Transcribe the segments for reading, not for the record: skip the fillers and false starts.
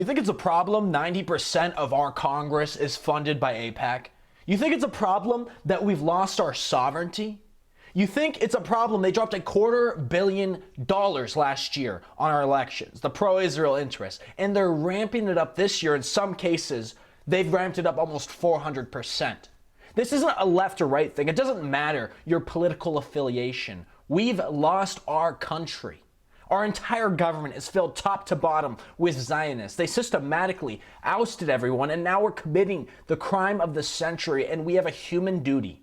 You think it's a problem 90% of our Congress is funded by AIPAC? You think it's a problem that we've lost our sovereignty? You think it's a problem they dropped $250 million last year on our elections, the pro-Israel interest, and they're ramping it up this year. In some cases, they've ramped it up almost 400%. This isn't a left or right thing. It doesn't matter your political affiliation. We've lost our country. Our entire government is filled top to bottom with Zionists. They systematically ousted everyone, and now we're committing the crime of the century, and we have a human duty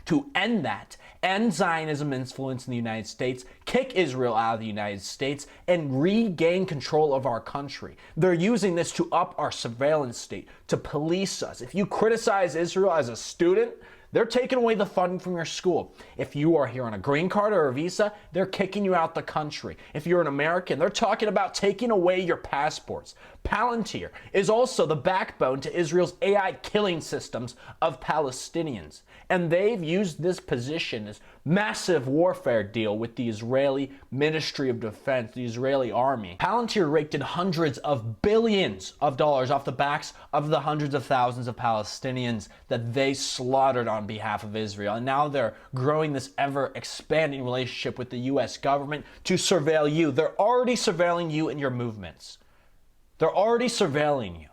to end that, end Zionism influence in the United States, kick Israel out of the United States, and regain control of our country. They're using this to up our surveillance state, to police us. If you criticize Israel as a student, they're taking away the funding from your school. If you are here on a green card or a visa, they're kicking you out the country. If you're an American, they're talking about taking away your passports. Palantir is also the backbone to Israel's AI killing systems of Palestinians. And they've used this position, this massive warfare deal with the Israeli Ministry of Defense, the Israeli army. Palantir raked in hundreds of billions of dollars off the backs of the hundreds of thousands of Palestinians that they slaughtered on behalf of Israel. And now they're growing this ever-expanding relationship with the U.S. government to surveil you. They're already surveilling you and your movements. They're already surveilling you.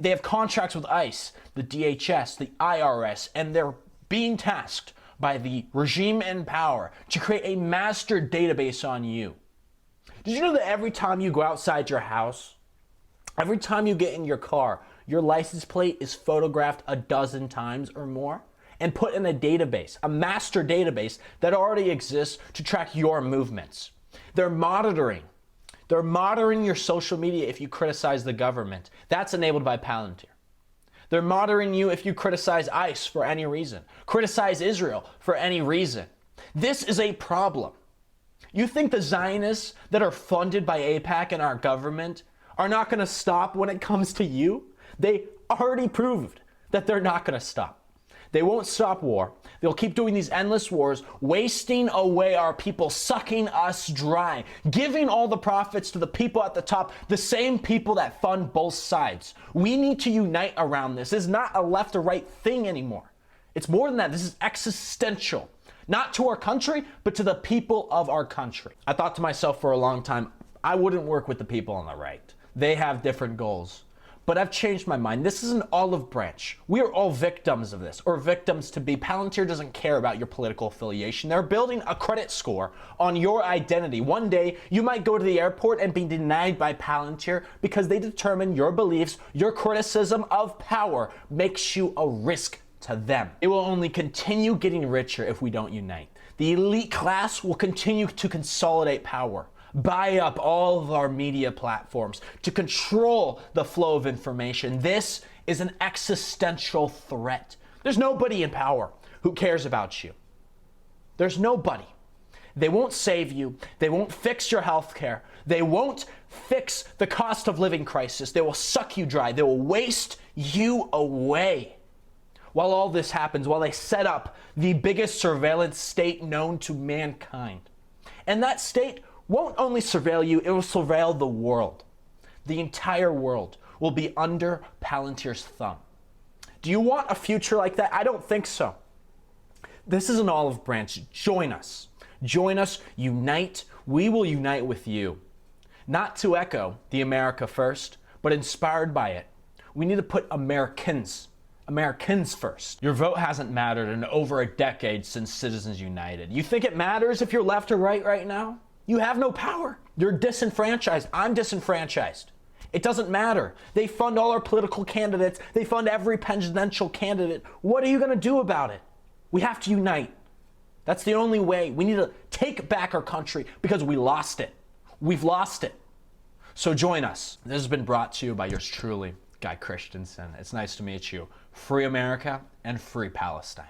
They have contracts with ICE, the DHS, the IRS, and they're being tasked by the regime in power to create a master database on you. Did you know that every time you go outside your house, every time you get in your car, your license plate is photographed a dozen times or more and put in a database, a master database that already exists to track your movements? They're monitoring your social media if you criticize the government. That's enabled by Palantir. They're monitoring you if you criticize ICE for any reason, criticize Israel for any reason. This is a problem. You think the Zionists that are funded by AIPAC and our government are not going to stop when it comes to you? They already proved that they're not going to stop. They won't stop war. They'll keep doing these endless wars, wasting away our people, sucking us dry, giving all the profits to the people at the top, the same people that fund both sides. We need to unite around this. This is not a left or right thing anymore. It's more than that. This is existential, not to our country, but to the people of our country. I thought to myself for a long time, I wouldn't work with the people on the right. They have different goals. But I've changed my mind. This is an olive branch. We are all victims of this, or victims to be. Palantir doesn't care about your political affiliation. They're building a credit score on your identity. One day, you might go to the airport and be denied by Palantir because they determine your beliefs, your criticism of power makes you a risk to them. It will only continue getting richer if we don't unite. The elite class will continue to consolidate power, buy up all of our media platforms to control the flow of information. This is an existential threat. There's nobody in power who cares about you. There's nobody. They won't save you. They won't fix your health care. They won't fix the cost of living crisis. They will suck you dry. They will waste you away. While all this happens, while they set up the biggest surveillance state known to mankind. And that state won't only surveil you, it will surveil the world. The entire world will be under Palantir's thumb. Do you want a future like that? I don't think so. This is an olive branch. Join us. Join us. Unite. We will unite with you. Not to echo the America first, but inspired by it. We need to put Americans first. Your vote hasn't mattered in over a decade since Citizens United. You think it matters if you're left or right now? You have no power. You're disenfranchised. I'm disenfranchised. It doesn't matter. They fund all our political candidates. They fund every presidential candidate. What are you going to do about it? We have to unite. That's the only way. We need to take back our country because we lost it. We've lost it. So join us. This has been brought to you by yours truly, Guy Christensen. It's nice to meet you. Free America and free Palestine.